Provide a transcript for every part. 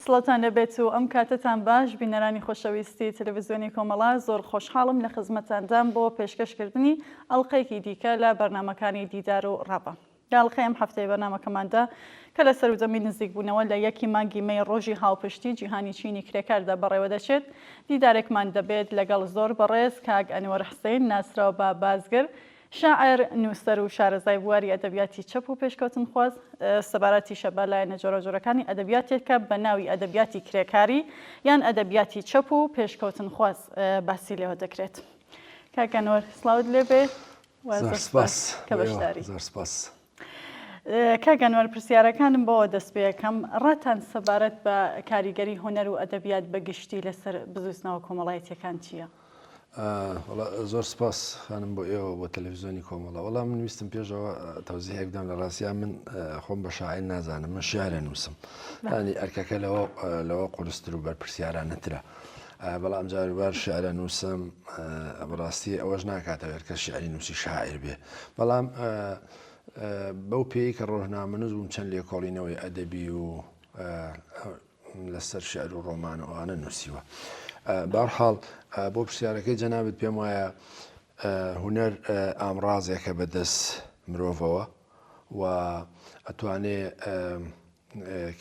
سڵاتان لەبێت و ئەم کاتتان باش بینەرانی خۆشەویستی تەلەڤیزیۆنی کۆمەڵا زۆر خۆشحاڵم لە خزمەتاندام بۆ پێشکەشکردنی ئەڵلقەیەکی دیکە لە بەرنامەکانی دیدار و ڕابە. ئەڵلقەی ئەم هەفتەی بەرنامەکەماندا کە لە سەرودەمی نزیک بوونەوە لە یەکی مانگی مەی ڕۆژی هاوپشتی جیهانی چینی کرێکاردا بەڕێوە دەچێت. دیدارێکمان دەبێت لەگەڵ زۆر بەڕێز کاک ئەنوەر حسێن ناسراو بە بازگەر، شاعر، نووسەر و شارەزای بواری ئەدەبیاتی چەپ و پێشکەوتن خواست، سەبارەتی شەبە لایەنە جۆرەجۆرەکانی ئەدەبیاتێکە بە ناوی ئەدەبیاتی کرێکاری یان ئەدەبیاتی چەپ و پێشکەوتن خواست باسی لێوە دەکرێت. کاک ئەنوەر سڵاوت لێبێ، کە بەشداری. کاک ئەنوەر پرسیارەکانم بۆەوە دەست پێ یەکەم، ڕاتان سەبارەت بە کاریگەری هونەر و ئەدەبیات بەگشتی لەسەر بزوستنەوە کۆمەڵایەتیەکان چییە؟ زۆر سپاس خانم بۆ ئێوە بۆ تەلەڤیزیۆنی کۆمەڵە. وەڵام من ویستم پێشەوە تەوزیحێک بدەم لە ڕاستیان من خۆم بە شاعیر نازانم، من شیعرە نووسم، ینی ئەرکەکە لەوە قورستر و بەرپرسیارانەترە، بەڵام جاروبار شیعرە نووسم. بەڕاستی ئەوەش ناکاتەوە کە شیعری نووسی شاعیر بێ، بەڵام بەو پێی کە ڕۆژنامە نووس بووم چەند لێکۆڵینەوەی ئەدەبی و لەسەر شیعر و ڕۆمان و ئەوانە نووسیوە. بەهەرحاڵ بۆ پرسیارەکەی جەنابەت پێم وایە هونەر ئامڕازێکە بەدەست مرۆڤەوە و ئەتوانێت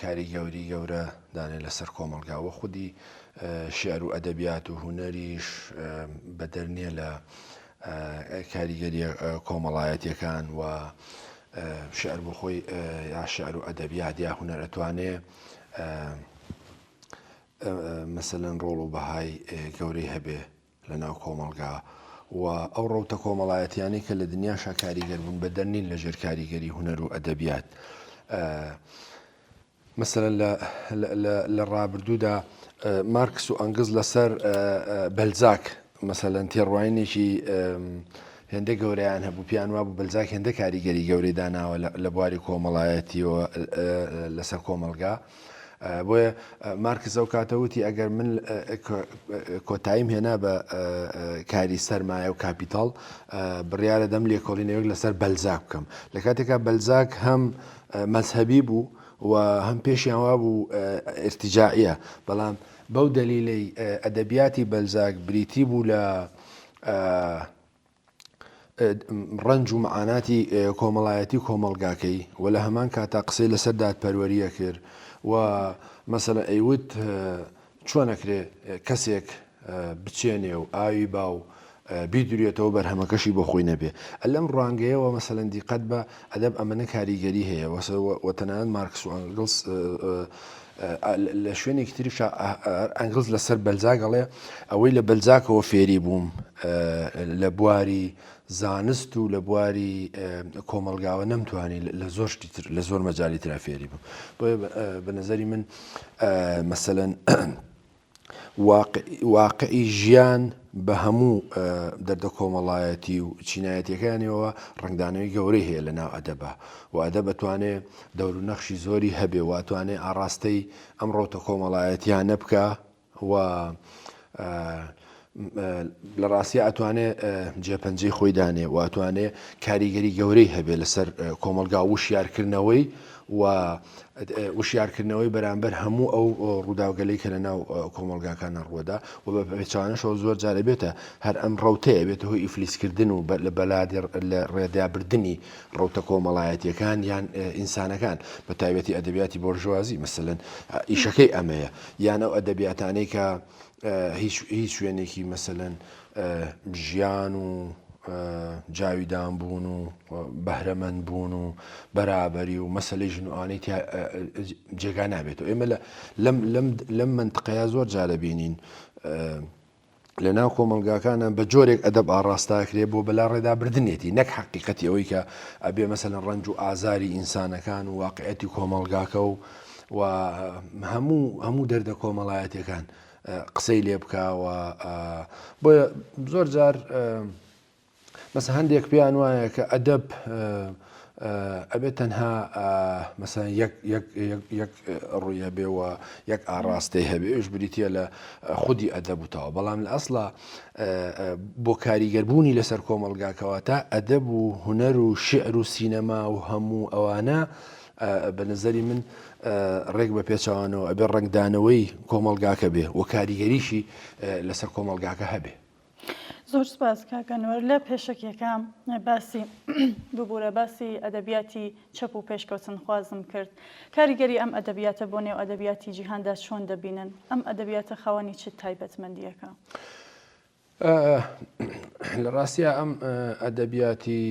کاریگەوری گەورە دانێت لەسەر کۆمەلگاوە. خودی شیعر و ئەدەبیات و هونەریش بەدەرنیە لە کاریگەری کۆمەڵایەتیەکان و شیعر بۆ خۆی یا شیعر و ئەدەبیات یا هونەر ئەتوانێت مەسەلەن ڕۆڵ و بەهای گەورەی هەبێ لە ناو کۆمەلگا و ئەو ڕەوتە کۆمەڵایەتیانی کە لە دنیاشا کاریگەر بوون بە دەرنین لە ژێر کاریگەری هونەر و ئەدەبیات. مەسەلەن لە ڕابردوودا مارکس و ئەنگز لەسەر بەلزاک مەسەلەن تێڕوانینێکی هێندە گەورەیان هەبوو، پیان وابوو بەلزاک هێندە کاریگەری گەورەی داناوە لە بواری کۆمەڵایەتیەوە لەسەر کۆمەلگا. بۆیە مارکس ئەو کاتەوتی ئەگەر من کۆتاییم هێنا بە کاری سەرمایە و کاپیتاڵ بڕیارە دەم لێکۆڵینەوەیەک لەسەر بەلزاک بکەم. لە کاتێکا بەلزاک هەم مەزهەبی بوو و هەم پێشیان وابوو ئێرتیجاعیە، بەڵام بەو دەلیلەی ئەدەبیاتی بەلزاک بریتی بوو لە ڕەنج و مەعاناتی کۆمەڵایەتی کۆمەلگاکەی و لە هەمان کاتا قسەی لەسەر دادپەروەریە کرد و مەسەلەن ئەیوت چۆنەکرێ کەسێک بچێنێ و ئاوی باو بیدورێتەوە بەرهەمەکەشی بۆ خۆی نەبێ. لەم ڕوانگەیەوە مەسەلەن دیقەت بە ئەدەب ئەمەنە کاریگەری هەیە و تەنانەت مارکس و ئەنگڵز لە شوێنێکی تریش ئەنگڵز لەسەر بەلزاگەڵێ ئەوەی لە بەلزاکەوە فێری بووم لە بواری زانست و لە بواری کۆمەلگاوە نەمتوانی لە زۆر مەجای ترا فێری بووم. بۆیە بە نەزەری من مەسەلەن واقعی ژیان بە هەموو دەردە کۆمەڵایەتی و چینایەتیەکانیەوە ڕنگدانەوەی گەورەی هەیە لە ناو ئەدەبە و ئەدەب ئەتوانێت دەور و نەخشی زۆری هەبێ و ئەتوانێت ئاڕاستەی ئەم ڕۆتە کۆمەڵایەتیانە بکە و لە ڕاستی ئەتوانێت جێپەنجەی خۆی دانێ و ئەتوانێت کاریگەری گەورەی هەبێ لەسەر کۆمەلگا وشیارکردنەوەی و وشیارکردنەوەی بەرامبەر هەموو ئەو ڕووداوگەلەی کە لە ناو کۆمەلگاکانە ڕووەدا و بە پێچوانەشەوە زۆر جارە بێتە هەر ئەم ڕەوتەیە بێتە هۆی ئیفلیسکردن و لە بەلادێ لە ڕێدابردننی ڕەوتە کۆمەڵایەتیەکان یان ئینسانەکان بە تایبەتی ئەدەبیاتی بۆرژوازی مەسەلەن ئیشەکەی ئەمەیە یان ئەو ئەدەبیاتانەی کە هیچ شوێنێکی مەسەلەن ژیان و جاویدان بوون و بەهرەمەند بوون و بەرابەری و مەسەلەی ژنوانەی جێگا نابێتەوە. ئێمە لەم منتقەیە زۆر جارە بینین لە ناو کۆمەلگاکانە بە جۆرێک ئەدەب ئاڕاستاکرێ بۆ بەلا ڕێدابردنێتی نەک حەقیقەتی ئەوەی کە ئەبێ مەسەلەن ڕەنج و ئازاری ئینسانەکان و واقعەتی کۆمەلگاکە و هەموو دەردە کۆمەڵایەتیەکان قسەی لێ بکاوە. بۆیە زۆر جار مەسە هەندێک پێیان وایە کە ئەدەب ئەبێت تەنها مەسەن یەک ڕوویە بێەوە یەک ئاڕاستەی هەبێش بریتە لە خودی ئەدەبوتەوە، بەڵام لە ئەسڵا بۆ کاریگەربوونی لەسەر کۆمەلگاکەوە تا ئەدەب و هونەر و شعر و سینەما و هەموو ئەوانە بە نظری من ڕێک بە پێچوانەوە ئەبێ ڕنگدانەوەی کۆمەلگاکە بێ و کاریگەریشی لەسەر کۆمەلگاکە هەبێ. زۆر سپاس کاکەنوەر لە پێشکێکەکەم باسی دووبورە باسی ئەدەبیاتی چەپ و پێشکەوتن خوازم کرد. کاریگەری ئەم ئەدەبیاتە بۆ نێو ئەدەبیاتی جیهاندا چۆن دەبینن؟ ئەم ئەدەبیاتە خاوەنی چ تایبەتمەندیەکە؟ لە ڕاستیە ئەم ئەدەبیاتی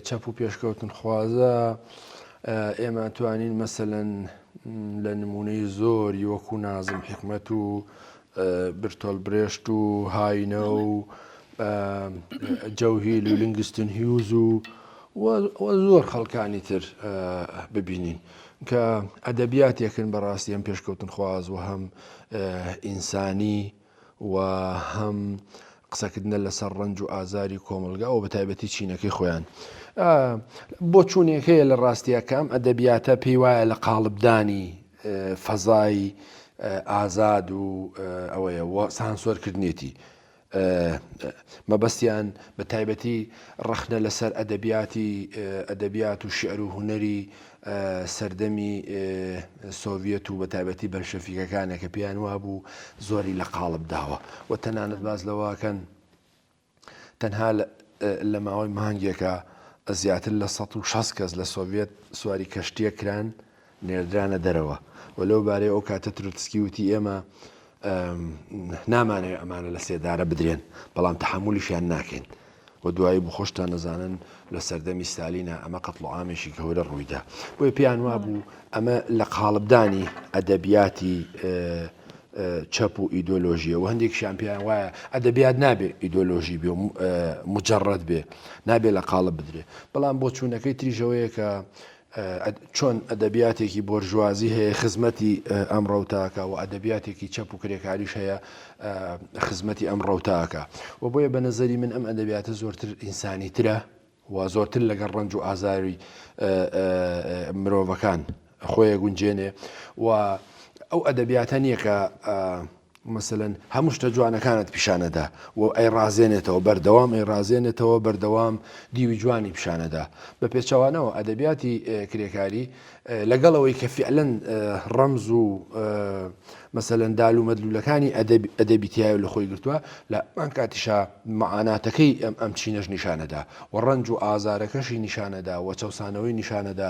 چەپ و پێشکەوتن خوازە ئێمە توانین مەسەلەن لە نمونەی زۆری وەکو نازم حکمەت و برتۆل برێشت و هاینە و جەوهیل و لینگستن هیوز و زۆر خەڵکانی تر ببینین کە ئەدەبیاتێکن بەڕاستی ئەم پێشکەوتن خواز و هەم ئینسانی و هەم قسەکردنە لەسەر ڕنج و ئازاری کۆمەلگا و بە تایبەتی چینەکەی خۆیان بۆ چوونێکەیە لە ڕاستیەکەم ئەدەبیاتە پێی وایە لە قاڵبدانی فەزای ئازاد و ئەوەیە سانسۆرکردنێتی مەبەستیان بە تایبەتی ڕەخنە لەسەر ئەدەبیات و شیعر و هونەری سەردەمی سۆڤیەت و بە تایبەتی بەلشەفیکەکانە کە پێیان وابوو زۆری لە قاڵب داوە و تەنانەت باز لەواکەن تەنها لە ماوەی مانگێکە زیاتر لە 160 کەس لە سۆڤێت سواری کەشتیە کران نێردرانە دەرەوە و لەو بارەی ئەو کاتە تروتسکی وتی ئێمە نامانەوێت ئەمانە لە سێدارە بدرێن بەڵام تەحمولیشیان ناکەین و دوایی بۆ خۆشتان نەزانن لە سەردەمی ستالینە ئەمە قەتڵ عامێکی گەورە ڕوویدا بۆیە پێیان وابوو ئەمە لە قاڵبدانی ئەدەبیاتی چەپ و ئیدۆلۆژیە و هەندێکیان پێیان وایە ئەدەبیات نابێ ئیدۆلۆژی بێ مجەڕەت بێ نابێ لە قاڵب بدرێ بەڵام بۆ چوونەکەی تریژەوەیە کە چۆن ئەدەبیاتێکی بۆرژوازی هەیە خزمەتی ئەم ڕەوتاکە و ئەدەبیاتێکی چەپ و کرێکاریش هەیە خزمەتی ئەم ڕەوتاکە و بۆیە بە نەزەری من ئەم ئەدەبیاتە زۆرتر ئینسانی ترە و زۆرتر لەگەڵ ڕنج و ئازاری مرۆڤەکان خۆیە گونجێنێ و ئەو ئەدەبیاتە نییە کە مثلەن هەموو شتە جوانەکانت پیشانەدا و ئەی ڕازێنێتەوە بەردەوام ئەی ڕازێنێتەوە بەردەوام دیوی جوانی پیشانەدا بە پێچەوانەوە ئەدەبیاتی کرێکاری لەگەڵەوەی کە فعلەن ڕەمز و مثلەن دال و مەدلولەکانی ئەدەبیتیایە لە خۆی گرتووە لە ئەم کاتیشا مەعاناتەکەی ئەم چینەش نیشانەدا و ڕنج و ئازارەکەشی نیشانەدا و چەوسانەوەی نیشانەدا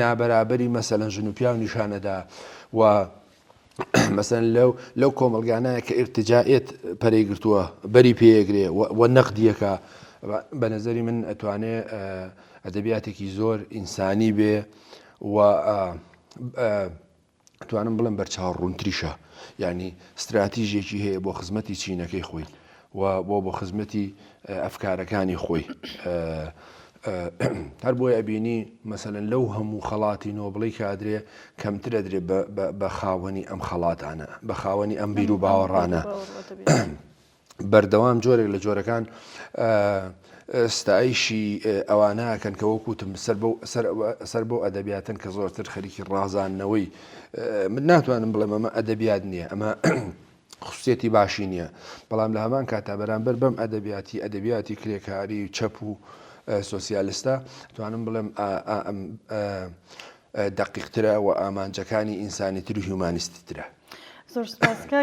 نابەرابەری مەسەلەن ژن و پیاو نیشانەدا و مەسەن لەو کۆمەلگانایە کە ئیرتجاعێت پەرەی گرتووە بەری پێیەگرێ و نەقدیەکە بە نەزەری من ئەتوانێ ئەدەبیاتێکی زۆر ئینسانی بێ و توانم بڵم بەرچاو ڕوونتریشە یعنی استراتیژێکی هەیە بۆ خزمەتی چینەکەی خۆی و بۆ خزمەتی ئەفکارەکانی خۆی هەر بۆی ئەبینی مەسەلەن لەو هەموو خەڵاتی نۆبڵی کادرێ کەمترە درێ بە خاوەنی ئەم خەڵاتانە بە خاوەنی ئەم بیر و باوەڕانە بەردەوام جۆرێک لە جۆرەکان ستایشی ئەوانەکەن کە وەکوتم سەر بۆ ئەدەبیاتن کە زۆرتر خەریکی ڕازانەوەی من ناتوانم بڵێم ئەمە ئەدەبیات نییە ئەمە خصوصیەتی باشی نییە بەڵام لە هەمان کاتا بەرامبەر بەم ئەدەبیاتی کرێکاری چەپ و سۆسیالیستە توانم بڵێم دقیقترە و ئامانجەکانی ئینسانی تر و هیومانیستی ترە. زۆر سپاسکە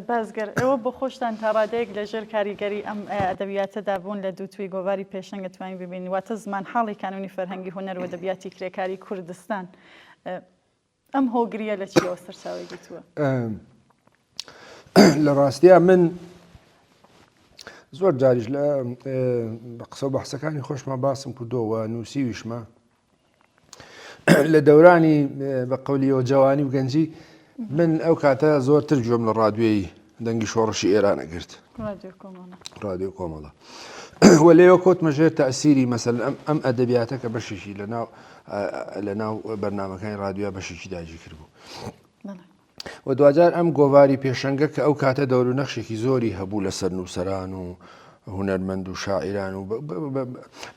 بازگەر ئێوە بۆ خۆشتان تا ڕادەیەک لەژێر کاریگەری ئەم ئەدەبیاتەدا بوون لە دووتوی گۆواری پێشەنگە توانین ببینین واتە زمان حاڵی کانونی فەرهەنگی هونەر و ئەدەبیاتی کرێکاری کوردستان ئەم هۆگریە لە چیەوە سەرچاوی گرتووە؟ لە ڕاستیە من زۆر جاریش لە قسە و بەحسەکانی خۆشمان باسم کردۆوە نووسیویشمە لە دەورانی بە قەولیەوە جوانی و گەنجی من ئەو کاتە زۆرتر گوێم لە ڕادیۆی دەنگی شۆڕشی ئێرانە گرت ڕادیۆ کۆمەڵە وە لێوە کۆتمە ژێر تەئسیری مەسەل ئەم ئەدەبیاتە کە بەشێکی لە ناو بەرنامەکانی ڕادیۆ بەشێکی داگیر کردبوو و دوجار ئەم گۆواری پێشەنگە کە ئەو کاتە دەور و نەخشێکی زۆری هەبوو لەسەر نووسەران و هونەرمەند و شاعیران و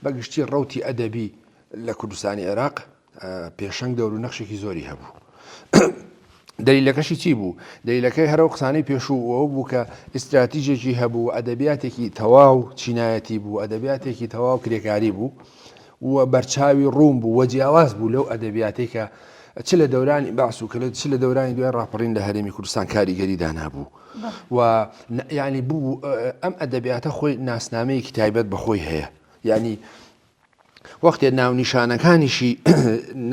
بەگشتی ڕەوتی ئەدەبی لە کوردستانی عێراق پێشەنگ دەور و نەخشێکی زۆری هەبوو. دەلیلەکەشی چی بوو؟ دەلیلەکەی هەرو قسانەی پێشوو ئەوە بوو کە ئیستراتیژێکی هەبوو ئەدەبیاتێکی تەواو چینایەتی بوو ئەدەبیاتێکی تەواو کرێکاری بوو و بەرچاوی ڕوون بوو وە جیاواز بوو لەو ئەدەبیاتێک کە چ لە دەورانی باس و کەلێت چ لە دەورانی دوای ڕاپەڕین لە هەرێمی کوردستان کاریگەریدا نابوو و ینی بوو ئەم ئەدەبیاتە خۆی ناسنامەیەکی تایبەت بەخۆی هەیە ینی وەختێ ناونیشانەکانیشی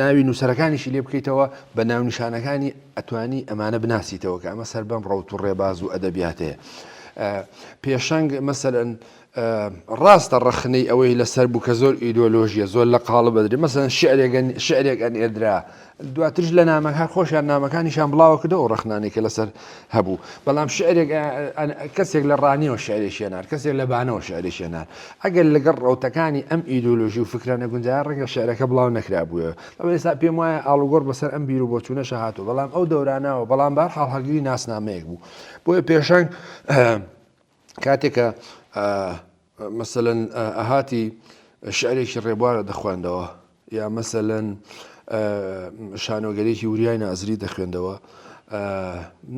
ناوی نووسەرەکانیشی لێ بکەیتەوە بە ناونیشانەکانی ئەتوانی ئەمانە بناسیتەوە کە ئەمە سەر بەم ڕەوت و ڕێباز و ئەدەبیاتەیە پێشەنگ مەسەرەن ڕاستە ڕەخنەی ئەوەی لەسەر بوو کە زۆر ئیدۆلۆژیە زۆر لە قاڵە بەدرێت مەسەن شعرێکان ئێدرا دواترش لە نامەکان خۆشیان نامەکانیشان بڵاوە کردە و ڕەخنانێک کە لەسەر هەبوو بەڵام شعرێک کەسێک لە ڕانیەوە شعرێکیێنار کەسێک لە بانەوە شعرێکیێنار ئەگەر لەگەڵ ڕەوتەکانی ئەم ئیدۆلۆژی و فکرانە گونجار ڕەنگە شعرەکە بڵاو نەکرا بووە ئێستا پێم وایە ئاڵوگۆڕ بەسەر ئەم بیر و بۆچوونەشە هاتووە بەڵام ئەو دەورانەوە بەڵام بار هەڵهەگیری ناسنامەیەک بوو بۆیە پێشەنگ کاتێکە مثلەن ئەهاتی شعرێکی ڕێبوارە دەخوێندەوە یا مثلەن شانۆگەرێکی وریای نازری دەخوێندەوە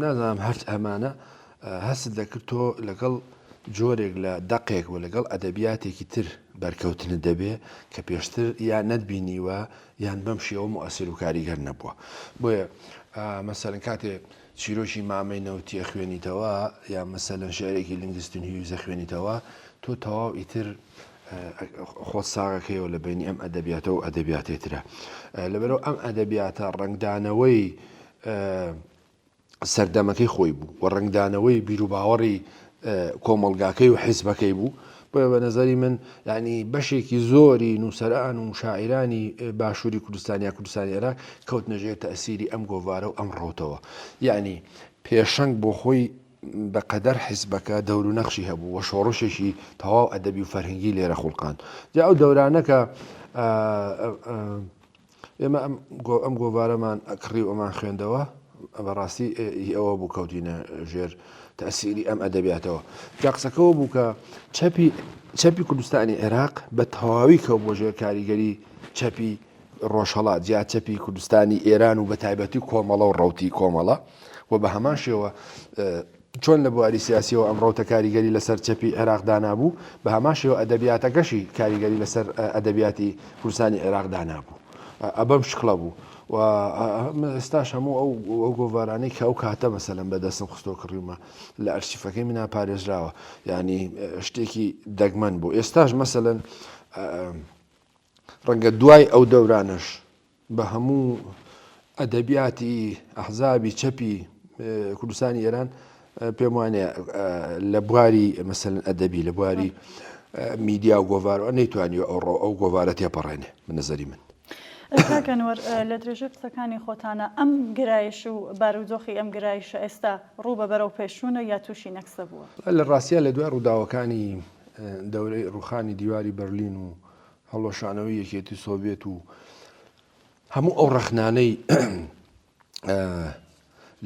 نازانم هەر ئەمانە هەست دەکرد تۆ لەگەڵ جۆرێک لە دەقێک و لەگەڵ ئەدەبیاتێکی تر بەرکەوتنت دەبێ کە پێشتر یان نەتبینیوە یان بەم شێوە مؤثر و کاریگەر نەبووە بۆیە مەسەلەن کاتێ چیرۆکی مامەی نەوتیە خوێنیتەوە یا مەسەلەن شعرێکی لنگستن هیوزە خوێنیتەوە تۆ تەواو ئیتر خۆت ساغەکەیەوە لە بینی ئەم ئەدەبیاتە و ئەدەبیاتێترە لەبەرەوە ئەم ئەدەبیاتە ڕنگدانەوەی سەردەمەکەی خۆی بوو و ڕنگدانەوەی بیر و باوەڕی کۆمەڵگاکەی و حیزبەکەی بوو بۆیە بە نەزەری من ینی بەشێکی زۆری نووسەران و شاعیرانی باشووری کوردستانی کوردستانی عێراق کەوت نەژێر تەئسیری ئەم گۆڤارە و ئەم ڕۆتەوە یعنی پێشەنگ بۆ خۆی بەقەدەر حیزبەکە دەور و نەخشی هەبوو و شۆڕشێکی تەواو ئەدەبی و فەرهەنگی لێرە خوڵقاند جا ئەو دەورانەکە ئێمە ئەم گۆڤارەمان ئەکڕی و ئەمان خوێندەوە بەڕاستی ئەوە بوو کەوتینە ژێر تەئسیری ئەم ئەدەبیاتەوە جا قسەکەەوە بوو کە چەپی کوردستانی عێراق بە تەواوی کەوت بۆ ژێر کاریگەری چەپی ڕۆژهەڵات جیا چەپی کوردستانی ئێران و بە تایبەتی کۆمەڵە و ڕەوتی کۆمەڵە و بە هەمان شێوە چۆن لە بواری سیاسیەوە ئەم ڕەوتە کاریگەری لەسەر چەپی عێراقدا نابوو بە هەمان شێوە ئەدەبیاتەکەشی کاریگەری لەسەر ئەدەبیاتی کوردستانی عێراقدا نابوو ئەبەم شکڵە بوو و ئێستاش هەموو ئەو گۆڤارانەی کە ئەو کاتە مەسەلەن بەدەستم خستۆ کڕیمە لە ئەرشیفەکەی منا پارێزراوە ینی شتێکی دەگمەن بوو ئێستاش مەسەلەن ڕەنگە دوای ئەو دەورانش بە هەموو ئەدەبیاتی ئەحزابی چەپی کوردستانی ئێران پێم وانەیە لە بواری مەسەلەن ئەدەبی لە بواری میدیا و گۆڤارەوە نەیتوانی ئەو گۆڤارە تێپەڕێنێ بە نەزەری من. کاکەنوەر لە درێژە قسەکانی خۆتانە ئەم گرایش و بارودۆخی ئەم گرایشە ئێستا ڕوو بە بەرەو پێشوونە یا تووشی نەکسە بووە لە ڕاستیە لە دوای ڕووداوەکانی دەورەی ڕوخانی دیواری بەرلین و هەڵۆشانەوەی یەکێتی سۆڤێت و هەموو ئەو ڕەخنانەی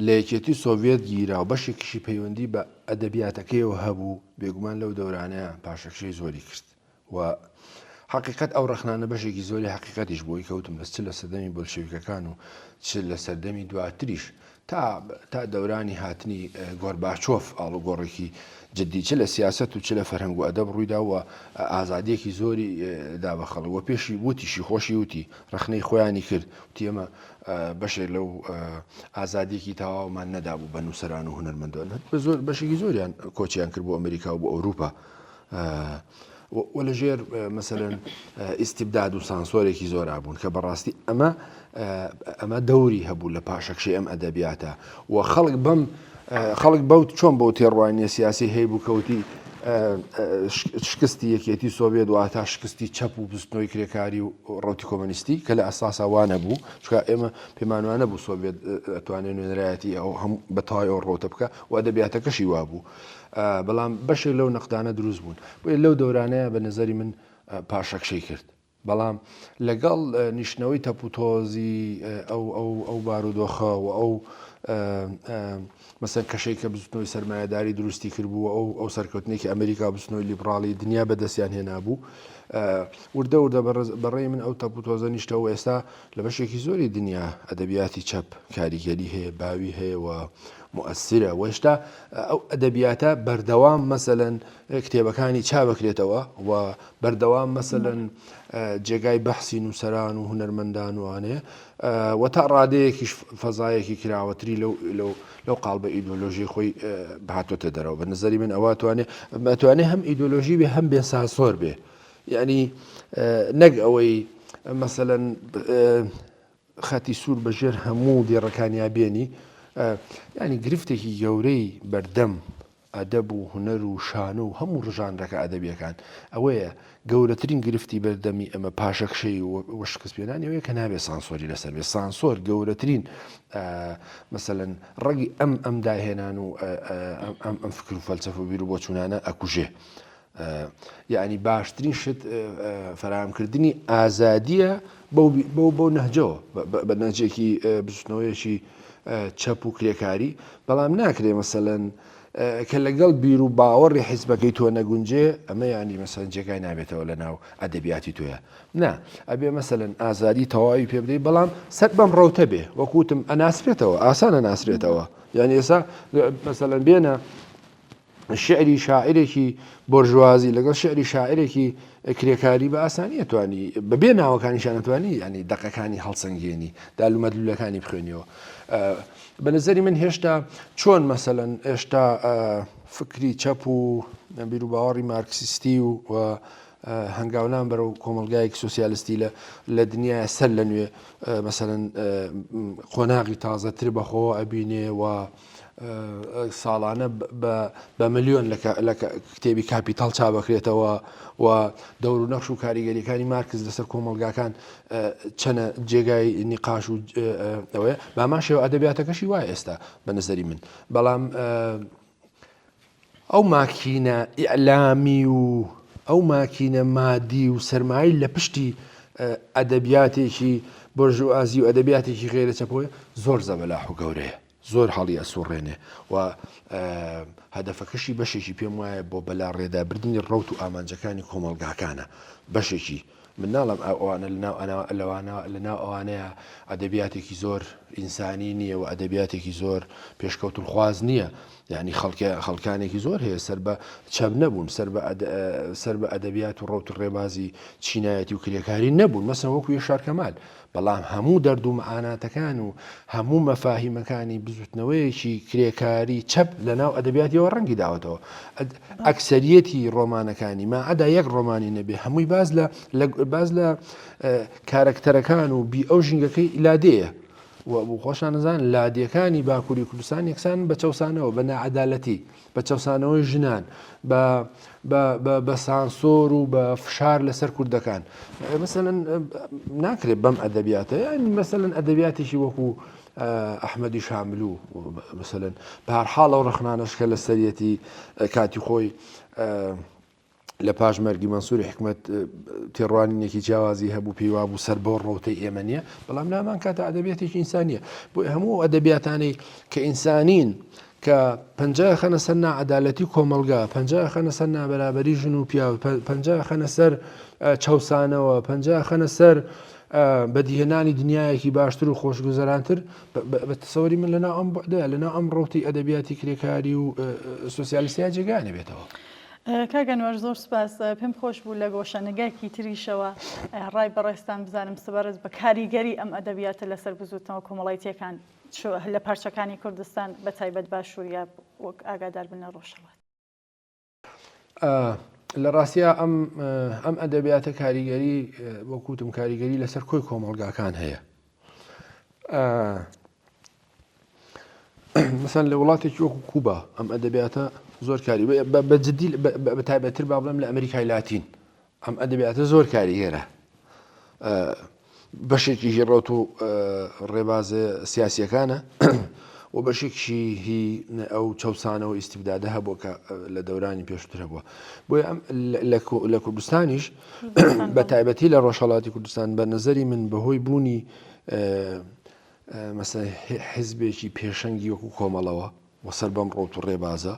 لە یەکێتی سۆڤێت گیرا و بەشێکیشی پەیوەندی بە ئەدەبیاتەکەیەوە هەبوو بێگومان لەو دەورانەیە پاشەکشەی زۆری کرد و حقیقت ئەو ڕەخنانە بەشێکی زۆری حقیقەتیش بۆی کەوتم لە چ لە سەردەمی بۆلشەویکەکان و چ لە سەردەمی دواتریش تا دەورانی هاتنی گۆرباچۆف ئاڵوگۆڕێکی جدی چ لە سیاست و چ لە فەرهەنگ و ئەدەب ڕوویدا و ئازادیەکی زۆری دابەخەڵ و پێشی وتیشی خۆشی وتی ڕەخنەی خۆیانی کرد وتی ئێمە بەشێک لەو ئازادیەکی تەواومان نەدابوو بە نووسەران و هونەرمەندان زۆر بەشێکی زۆریان کۆچیان کرد بۆ ئەمریکا و بۆ ئەوروپا وە لەژێر مەسەلەن ئیستیبداد و سانسۆرێکی زۆرا بوون کە بەڕاستی ئەمە دەوری هەبوو لە پاشەکشەی ئەم ئەدەبیاتە و خەڵک بەوت چۆن بەو تێڕوانیە سیاسی هەیە بوو کەوتی شکستی یەکێتی سۆڤێت و تا شکستی چەپ و بستنەوەی کرێکاری و ڕەوتی کۆمەنیستی کە لە ئەساسا وانە بوو چکە ئێمە پێمانوانە بوو سۆڤێت ئەتوانێت نوێنەرایەتی ئەو هەموو بەتەواوی ئەو ڕۆتە بکە و ئەدەبیاتەکەشی وا بوو بەڵام بەشێک لەو نەقدانە دروست بوون بۆیە لەو دەورانەیە بە نەزەری من پاشەکشەی کرد بەڵام لەگەڵ نیشتنەوەی تەپوتۆزی ئەو بارودۆخە و ئەو مەسەن کەشەی کە بستنەوەی سەرمایهداری دروستی کردبوو ئەو سەرکەوتنێکی ئەمریکا بستنەوەی لیبراڵی دنیا بەدەستیان هێنا بوو وردە وردە بەڕێی من ئەو تەپوتۆزە نیشتەوە ئێستا لە بەشێکی زۆری دنیا ئەدەبیاتی چەپ کاریگەری هەیە باوی هەیە و مؤثرە وێشتا ئەو ئەدەبیاتە بەردەوام مەسەلەن کتێبەکانی چاوەکرێتەوە و بەردەوام مەسەلەن جێگای بەحسی نووسەران و هونەرمەندان وانەیە و تا ڕادەیەکیش فەزایەکی کراوەتری لەو قاڵبە ئیدۆلۆژی خۆی بهاتۆتە دەرەوە بە نظری من ئەوە ئەتوانێت هەم ئیدۆلۆژی بێ هەم بێ ساسۆر بێ یعنی نەک ئەوەی مەسەلەن خەتی سوور بەژێر هەموو دێڕەکانیا بێنی ینی گرفتێکی گەورەی بەردەم ئەدەب و هوەر و شانە و هەموو ڕژانرەکە ئەدەبیەکان ئەوەیە گەورەترین گرفتی بەردەمی ئەمە پاشەکشەی وەشکست پێێنانی ئەوەیە کە نابێت سانسۆری لەسەر بێ سانسۆر گەورەترین مەسەلەن ڕەگی ئەم داهێنان و ئەم فکر و فەلسەفە و بیر و بۆچوونانە ئەکوژێ یعنی باشترین شت فراهەمکردنی ئازادیە بەو نەهجەوە بە نەهجێکی بچنەوەیەکی چەپ و کرێکاری بەڵام ناکرێ مەسەلەن کە لەگەڵ بیر و باوەڕی حیزبەکەی تۆ نەگونجێ ئەمە ینی مەسەن جێگای نابێتەوە لە ناو ئەدەبیاتی تۆیە نا ئەبێ مەسەلەن ئازادی تەواوی پێ بدەیت بەڵام سەر بەم ڕەوتە بێ وەکوتم ئەناسرێتەوە ئاسانە ناسرێتەوە یعنی ئێستا مەسەلەن بێنە شعری شاعرێکی بۆرژوازی لەگەڵ شعری شاعرێکی کرێکاری بە ئاسانی توانی بەبێ ناوەکانیشان نتوانی ینی دەقەکانی هەڵسەنگێنی دالومەدلولەکانی بخوێنیەوە بە نظری من هێشتا چۆن مەسەلەن ئێشتا فکری چەپ و بیر و باوەڕی مارکسیستی و هەنگاولان بەرەو کۆمەلگایەکی سوسیالیستی لە دنیای سەر لە نوێ مەسەلەن قۆناغی تازەتر بەخۆ ئەبینێ و ساڵانە بە ملیۆن لە کتێبی کاپیتاڵ چاوەکرێتەوە و دەور و نەخش و کاریگەریەکانی مارکس لەسەر کۆمەلگاکان چەنە جێگای نیقاش و ئەوەیە بامان شێوە ئەدەبیاتەکەشی وایە ئێستا بە نظری من بەڵام ئەو ماکینە ئیعلامی و ئەو ماکینە مادی و سەرمایی لە پشتی ئەدەبیاتێکی بۆرژوازی و ئەدەبیاتێکی غێرە چەپۆیە زۆر زەبەلاح و گەورەیە زۆر هەڵی ئەسوڕێنێ و هەدەفەکەشی بەشێکی پێم وایە بۆ بەلا ڕێدابردنی ڕەوت و ئامانجەکانی کۆمەلگاکانە بەشێکی من ناڵم ئەوانە لەناو ئەوانەیە ئەدەبیاتێکی زۆر ئینسانی نییە و ئەدەبیاتێکی زۆر پێشکەوتولخواز نییە یعنی خەڵکانێکی زۆر هەیە سەر بە چەب نەبوون سەر بە ئەدەبیات و ڕەوت و ڕێبازی چینایەتی و کرێکاری نەبوون مەسەن وەکو یەشار کەمال بەڵام هەموو دەرد و مەعاناتەکان و هەموو مەفاهیمەکانی بزوتنەوەیەکی کرێکاری چەپ لە ناو ئەدەبیاتیەوە ڕەنگی داوەتەوە ئەکسەریەتی ڕۆمانەکانی ماعەدا یەک ڕۆمانی نەبێ هەمووی باز لە کارەکتەرەکان و بی ئەو ژینگەکەی لادەیە و خۆشان نەزان لادیەکانی باکووری کوردستان یەکسان بە چەوسانەوە بە نەعەدالەتی بە چەوسانەوەی ژنان بە سانسۆر و بە فشار لەسەر کوردەکان مەسەلەن ناکرێت بەم ئەدەبیاتە یانی مەسەلەن ئەدەبیاتێکی وەکو ئەحمەدی شاملوو مەسەلەن بە هەر حاڵ ئەو ڕخنانەش کە لە سەرەتی کاتی خۆی لە پاش مەرگی مەنسووری حکومەت تێڕوانینێکی جیاوازی هەبوو پێیوا بوو سەر بۆ ڕۆتەی ئێمە نیە بەڵام نامان کاتە ئەدەبیاتێکی ئینسانیە بۆ هەموو ئەدەبیاتانەی کە ئینسانین کە پەنجا خەنە سەر نائەدالەتی کۆمەلگا پەنجا خەنە سەر نابەرابەری ژن و پیا پەنجا خەنە سەر چەوسانەوە پەنجا خەنە سەر بەدیهێنانی دنیایەکی باشتر و خۆشگوزەرانتر بە تەسەوەری من لەناو ئەم بەعدەیە لەناو ئەم ڕۆتی ئەدەبیاتی کرێکاری و سوسیالیستیا جێگانە بێتەوە. کاگەنوەر زۆر سپاس پێم خۆش بوو لە گۆشەنگایکی تریشەوە ڕای بەڕێستان بزانم سبارەت بە کاریگەری ئەم ئەدەبیاتە لەسەر بزوتنەوە کۆمەڵایەتیەکان لە پارچەکانی کوردستان بە تایبەت باشووریا وەک ئاگادار بنە ڕۆژهەڵات. لە ڕاستیە ئەم ئەدەبیاتە کاریگەری وەکوتم کاریگەری لەسەر کۆی کۆمەڵگاکان هەیە. مەسەن لە وڵاتێکی وەکو کوبا ئەم ئەدەبیاتە زۆر کاری بەجددی بە تایبەتتر با بڵێم لە ئەمریکای لاتین ئەم ئەدەبیاتە زۆر کاریگەرە بەشێکی ژێڕەوت و ڕێبازە سیاسیەکانە و بەشێکی هی ئەو چەوسانەوە ئیسیبدادە هەبووە کە لە دەورانی پێشتر هەبووە بۆیە لە کوردستانیش بە تایبەتی لە ڕۆژهەڵاتی کوردستان بە نەزەری من بەهۆی بوونی مەسەن حیزبێکی پێشەنگی وەکو کۆمەڵەوە وەسەر بەم ڕۆت و ڕێبازە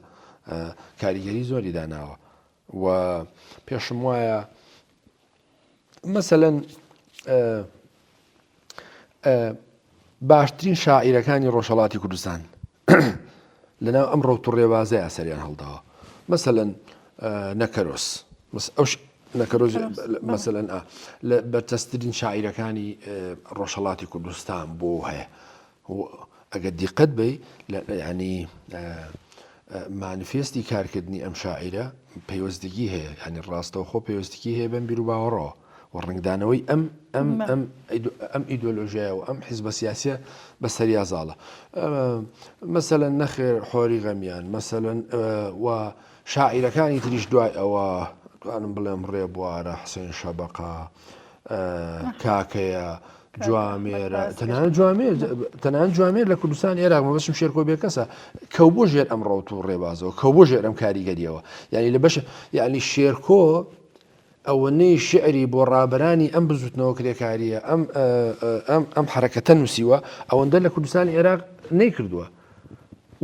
کاریگەری زۆری داناوە و پێشم وایە مثلەن باشترین شاعیرەکانی ڕۆژهەڵاتی کوردستان لەناو ئەم ڕەوت و ڕێبازەیە سەریان هەڵداوە. مثلەن نەکەرۆس نەکەرۆز مثلەن لە بەرچەسترین شاعیرەکانی ڕۆژهەڵاتی کوردستان بۆ هەیە. ئەگەر دیقەت بی ینی مانیفێستی کارکردنی ئەم شاعیرە پەیوەستگی هەیە، ینی ڕاستەوخۆ پەیوەستگی هەیە بەم بیر و باوەڕەوە و ڕنگدانەوەی ئەم ئیدۆلۆژیایە و ئەم حیزبە سیاسیە بەسەریا زاڵە. مەسەلەن نەخێر حۆری غەمیان، مەسەلەن و شاعیرەکانی تریش دوای ئەوە توانم بڵێم ڕێبوارە، حسێن شەبەقە، کاکەیە، جوامێرە، تەنانەت جوامێر لە کوردستان عێراق مەبەستم شێرکۆ بێ کەسە کەو بۆ ژێر ئەم ڕەوت و ڕێبازەوە، کەو بۆ ژێر ئەم کاریگەریەوە. یعنی لە بەش یعنی شێرکۆ ئەوەنەی شعری بۆ ڕابەرانی ئەم بزوتنەوە کرێکاریە ئەم حرەکەتە نووسیوە ئەوەندە لە کوردستانی عێراق نەیکردووە.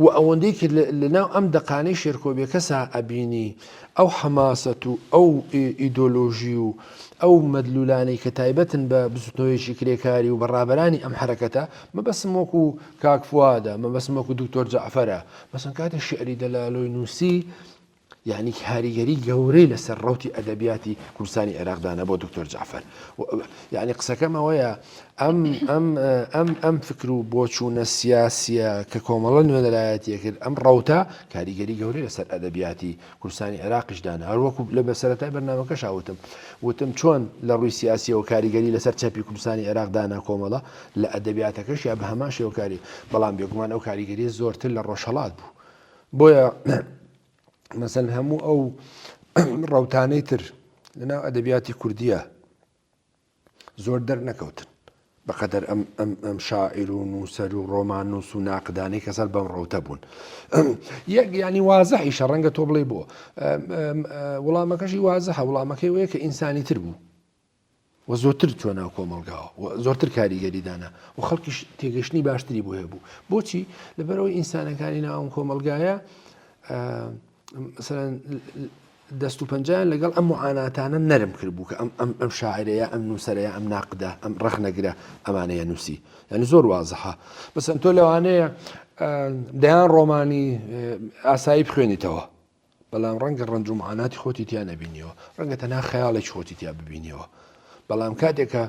و ئەوەندەی کرد لەناو ئەم دەقانەی شێرکۆبێ کەسا ئەبینی ئەو حەماسەت و ئەو ئیدۆلۆژی و ئەو مەدلولانەی کە تایبەتن بە بزوتنەوەیشی کرێکاری و بەڕابەرانی ئەم حرەکەتە مەبەستم وەکو کاک فوادە، مەبەستم وەکو دکتۆر جەعفەرە، مەسەڵەن کاتە شعری دەلالۆی نووسی یعنی کاریگەری گەورەی لەسەر ڕەوتی ئەدەبیاتی کوردستانی عێراقدانە بۆ دکتۆر جەعفەر. یعنی قسەکەم ئەوەیە ئەم فکر و بۆچوونە سیاسیە کە کۆمەڵە نوێنەرایەتیە کرد ئەم ڕەوتە کاریگەری گەورەی لەسەر ئەدەبیاتی کوردستانی عێراقیشدانە. هەروەکو لە بەسەرەتای بەرنامەکەش وتم چۆن لە ڕووی سیاسی و کاریگەری لەسەر چەپی کوردستانی عێراقدانە کۆمەڵە لە ئەدەبیاتەکەش یا بە هەمان شێوەکاری، بەڵام بێگومان ئەو کاریگەری زۆرتر لە ڕۆژهەڵات بوو. بۆیە مەسەن هەموو ئەو ڕەوتانەی تر لەناو ئەدەبیاتی کوردیە زۆر دەرنەکەوتن بەقەدەر ئەم شاعیر و نووسەر و ڕۆمان نووس و ناقدانەی کەسەر بەم ڕەوتە بوون. یەک ینی وازەحیشە ڕەنگە تۆ بڵێ بۆ وڵامەکەشی وازەحە، وڵامەکەی وەیە کە ئینسانی تر بوو و زۆرتر چۆ ناو کۆمەڵگاوە و زۆرتر کاریگەریدانە و خەڵکیش تێگەشتنی باشتری بۆ هەبوو. بۆچی؟ لەبەرەوەی ئینسانەکانی ناو ئەم کۆمەڵگایە مثلا دەست و پەنجیان لەگەڵ ئەم معاناتانە نەرم کرد بوو کە ئەم شاعرەیە، ئەم نووسەرەیە، ئەم ناقدە، ئەم ڕەخنەگرە ئەمانەیە نووسی. یعنی زۆر وازەحە. بەسەن تۆ لەوانەیە دەیان ڕۆمانی ئاسایی بخوێنیتەوە، بەڵام ڕەنگە ڕەنج و معاناتی خۆتی تیا نەبینیەوە، ڕەنگە تەنها خەیاڵێکی خۆتی تیا ببینیەوە. بەڵام کاتێکە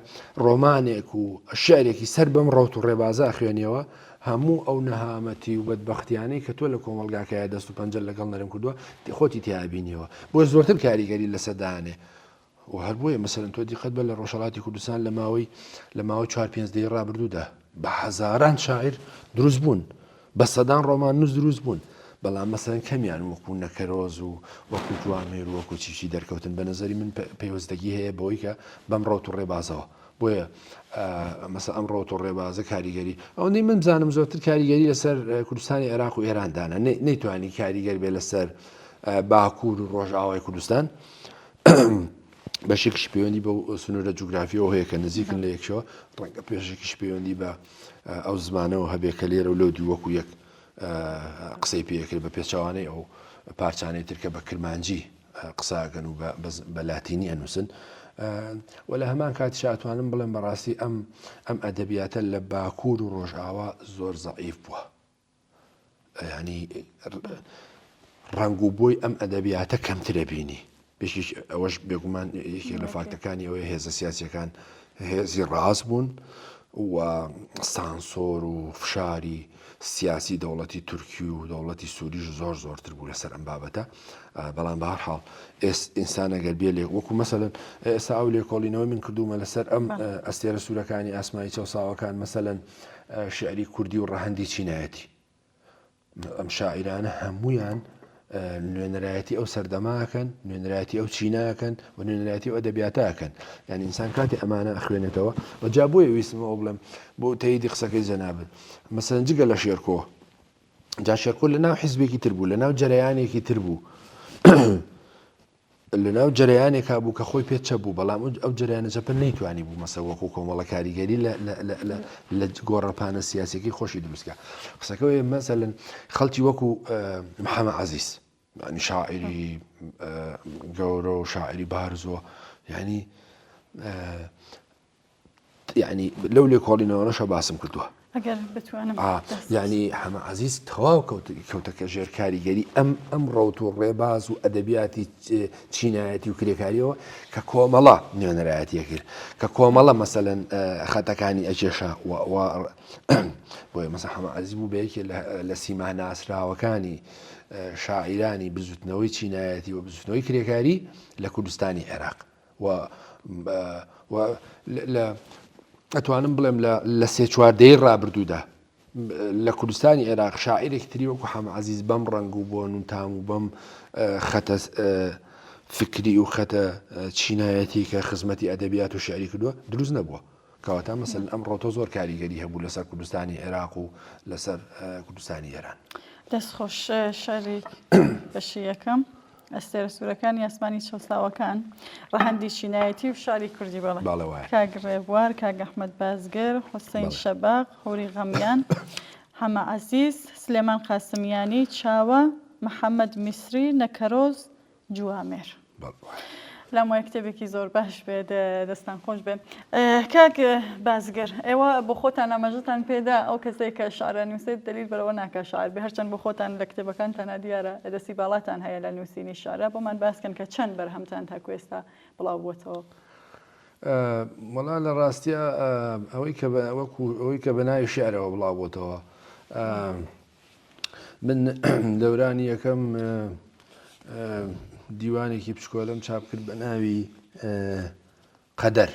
ڕۆمانێک و شعرێکی سەر بەم ڕەوت و ڕێبازە خوێنیەوە، هەموو ئەو نەهامەتی و بەدبەختیانەی کە تۆ لە کۆمەڵگاکەیە دەست و پەنجە لەگەڵ نەرم کردووە خۆتی تیابینیەوە، بۆ زۆرتر کاریگەری لەسەردانێ. و هەر بۆیە مەسەلەن تۆ دیقەت بە لە ڕۆژهەڵاتی کوردستان لە ماوەی 4-5 دەی ڕابردوودا بە هەزاران شاعیر دروست بوون، بە سەدان ڕۆمان نووس دروست بوون، بەڵام مەسەلەن کەمیان وەکو نەکەرۆز و وەکو جوامێر و وەکو چیشی دەرکەوتن. بە نەزەری من پەیوەستگی هەیە بەوەی کە بەم ڕەوت و ڕێبازەوە. بۆیە مەسە ئەم ڕەوت و ڕێبازە کاریگەری ئەوەندەی من بزانم زۆرتر کاریگەری لەسەر کوردستانی عێراق و ئێراندانە، نەیتوانی کاریگەر بێ لەسەر باکوور و ڕۆژئاوای کوردستان. بەشێکیش پەیوەندی بە سنوورە جوگرافیەوە هەیە کە نزیکن لە یەکشەوە، ڕەنگە پێشێکیش پەیوەندی بە ئەو زمانەوە هەبێ کە لێرە و لەودی وەکو یەک قسەی پێکرد بە پێچەوانەی ئەو پارچانەی ترکە بە کرمانجی قساگەن و بە لاتینی ئەنووسن. و لە هەمان کاتیش ئەتوانم بڵێم بەڕاستی ئەم ئەدەبیاتە لە باکوور و ڕۆژئاوا زۆر زەعیف بووە. ینی ڕەنگ و بۆی ئەم ئەدەبیاتە کەمترە بینی. پێشیش ئەوەش بێگومان یەکێک لە فاکتەکانی ئەوەیە هێزە سیاسیەکان هێزی ڕاست بوون و سانسۆر و فشاری سیاسی دەوڵەتی تورکی و دەوڵەتی سووریش زۆرتر بوو لەسەر ئەم بابەتە. بەڵام بە هەر حاڵ ئینسان ئەگەر بێ لێ وەکو مەسەلەن ئێستا ئەو لێکۆڵینەوەی من کردومە لەسەر ئەم ئەستێرە سوورەکانی ئاسمایی چەوساوەکان، مەسەلەن شعری کوردی و ڕەهەندی چینایەتی، ئەم شاعیرانە هەمویان نوێنەرایەتی ئەو سەردەماکەن، نوێنەرایەتی ئەو چیناکەن و نوێنەرایەتی ئەو ئەدەبیاتاکەن. یعنی ئینسان کاتی ئەمانە ئەخوێنێتەوە و جا بۆیە ویستمەوە بڵێم بۆ تەییدی قسەکەی جەنابەت مەسەلەن جگە لە شێرکۆ، جا شێرکۆ لەناو حیزبێکی تر بوو، لەناو جەرەیانێکی تر بوو، لەناو جەرەیانێکا بوو کە خۆی پێچە بوو، بەڵام ئەو جەرەیانە جەپەن نەیتوانی بوو مەسە وەکو کۆمەڵە کاریگەری لە گۆڕەپانە سیاسێکی خۆشی دروستکە. قسەکەوەیە مەسەلەن خەڵکی وەکو محەممەد عەزیز، ینی شاعری گەورە و شاعری بارزۆ، ینی يعني لەو لێکۆڵینەوەشە باسم کردووە. ئەگەر بتوانم یعنی حەمە عەزیز تەواو کەوتەکە ژێر کاریگەری ئەم ڕەوت و ڕێباز و ئەدەبیاتی چینایەتی و کرێکاریەوە کە کۆمەڵە نوێنەرایەتیە کرد کە کۆمەڵە مەسەلەن خەتەکانی ئەجێشە بۆیە مەسە حەمە عەزیز بوو بەیەکێ لە سیما ناسراوەکانی شاعیرانی بزوتنەوەی چینایەتی و بزوتنەوەی کرێکاری لە کوردستانی عێراق ئەتوانم بڵێم لە سێ چواردەی ڕابردوودا لە کوردستانی عێراق شاعیرێکی تری وەکو حەمە عەزیز بەم ڕەنگ و بۆ نوتام و بەم خەتە فکری و خەتە چینایەتی کە خزمەتی ئەدەبیات و شعری کردووە دروست نەبووە کەواتە مەسەلەن ئەمڕۆ تۆ زۆر کاریگەری هەبوو لەسەر کوردستانی عێراق و لەسەر کوردستانی ئێران. دەستخۆش شەریک بەشی یەکەم ئەستێرە سوورەکانی ئاسمانی چەساوەکان ڕەهەندی چینایەتی و شاری کوردی بڵێ کاک ڕێبوار کاک ئەحمەد بازگەر حوسێن شەباق هۆری غەمیان حەمە عەزیز سلێمان قاسمیانی چاوە محەممەد میسری نەکەرۆز جوامێر لەمۆ کتێبێکی زۆر باش بێت دەستان خۆش بێت. کاک بازگەر ئێوە بۆ خۆتان ئاماژەتان پێدا ئەو کەسێک کە شعرە نووسێت دلیل بەرەوە ناکە شاعر بێ هەرچەند بۆ خۆتان لە کتێبەکانتانە دیارە دەستی باڵاتان هەیە لە نووسینی شعرە بۆمان باسکەن کە چەند بەرهەمتان تاکو ئێستا بڵاو بووەتەوە. وەڵا لە ڕاستیە ئەوەی کە بەناوی شعرەوە بڵاو بووەتەوە من دەورانی یەکەم دیوانێکی پشکۆلم چاپ کرد بە ناوی قەدەر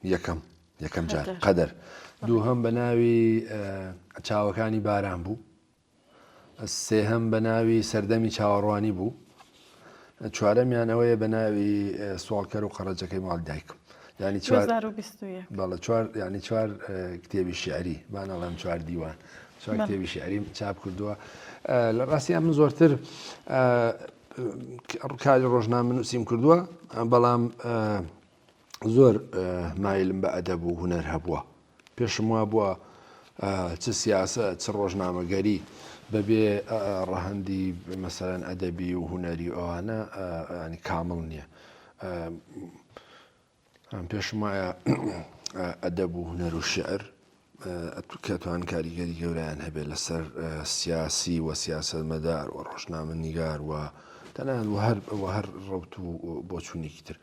یەکەم جار قەدەر دووهەم بە ناوی چاوەکانی باران بوو سێهەم بە ناوی سەردەمی چاوەڕوانی بوو چوارەمیان ئەوەیە بە ناوی سوڵکەر و قەڕەجەکەی ماڵ دایکم ینی چوار کتێبی شیعری بانەڵێم چوار دیوان چوار کتێبی شیعری چاپ کردووە لە ڕاستیان من زۆرتر کاری ڕۆژنامە نووسیم کردووە بەڵام زۆر مایلم بە ئەدەب و هونەر هەبووە پێشم وا بووە چ سیاسەت چ ڕۆژنامەگەری بەبێ ڕەهەندی مەسەلەن ئەدەبی و هونەری ئەوانە ینی کامڵ نییە پێشم وایە ئەدەب و هونەر و شعر کەتوان کاریگەری گەورەیان هەبێت لەسەر سیاسی و سیاسەتمەدار و ڕۆژنامەنیگار و تەنانەت هەر ڕەوت و بۆچوونێکی تر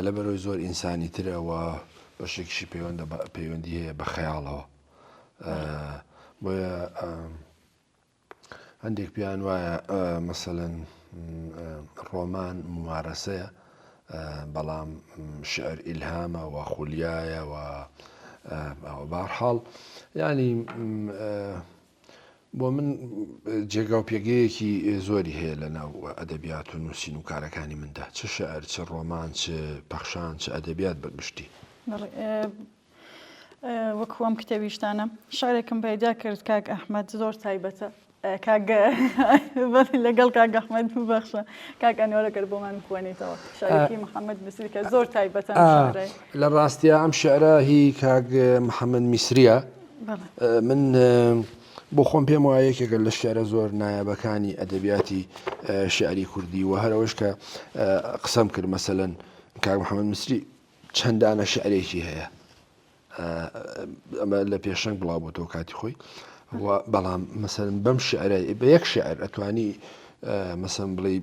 لەبەرەوەی زۆر ئینسانی ترەوە بەشێکیشی پەیوەندی هەیە بە خەیاڵەوە بۆیە هەندێک پیان وایە مەسەلەن ڕۆمان ممارەسەیە بەڵام شعر ئیلهامە و خولیایە و بەهەرحاڵ ینی بۆ من جێگا و پێگەیەکی زۆری هەیە لە ناو ئەدەبیات و نووسین و کارەکانی مندا چ شعر چ ڕۆمان چ پەخشان چ ئەدەبیات بەگشتی وەکو ئەم کتێبیشتانە شارێکم پەیدا کرد کاک ئەحمەد زۆر تایبەتە لەگەڵ کاک ئەحمەد ببەخشە کاک ئەنوەرەگەر بۆمان بخوێنیتەوە شارێکی محەممەد میسری کە زۆر تایبەتە لە ڕاستیە ئەم شعرە هی کاک محەممەد میسریە من بۆ خۆم پێم وایە یەکێکە لە شعرە زۆر نایابەکانی ئەدەبیاتی شعری کوردی و هەرەوەش کە قسەم کرد مەسەلەن کاک محەممەد میسری چەندانە شعرێکی هەیە ئەمە لە پێشەنگ بڵاو بۆتەوە کاتی خۆی بەڵام مەسەلەن بەم شعرە بە یەک شعر ئەتوانی مەسەلەن بڵێ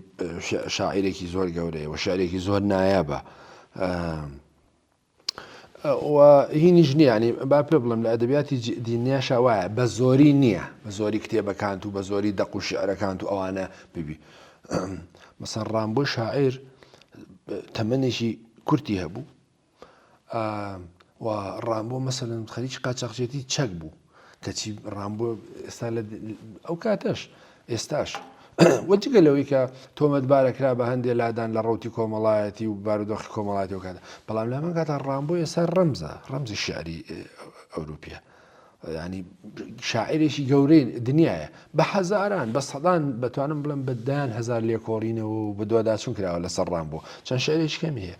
شاعیرێکی زۆر گەورەیە و شعرێکی زۆر نایابە هینیش نییە ینی با پێ بڵم لە ئەدەبیاتی دینیاشا وایە بە زۆری نییە بە زۆری کتێبەکانت و بە زۆری دەق و شعرەکانت و ئەوانە ببی مەسەڵەن ڕامبۆ شاعیر تەمەنێکی کورتی هەبوو و ڕامبۆ مەسەلەن خەریکی قاچاقچێتی چەک بوو کەچی ڕامبۆ ئێستا ئەو کاتەش ئێستاش وەجگە لەوەی کە تۆمەتبارەکرا بە هەندێک لادان لە ڕەوتی کۆمەڵایەتی و بارودۆخی کۆمەڵاتی و کاتە بەڵام لەمان کاتە ڕامبۆ ئێستا ڕەمزی شعری ئەوروپیە ینی شاعرێکی گەورەی دنیاە بە حەزاران بە سەدان بەتوانم بڵم بەدان هەزار لێکۆڕینەوە و بە دوواداچون کراوە لەسەر ڕامبۆ چەند شعرێکی کەمی هەیە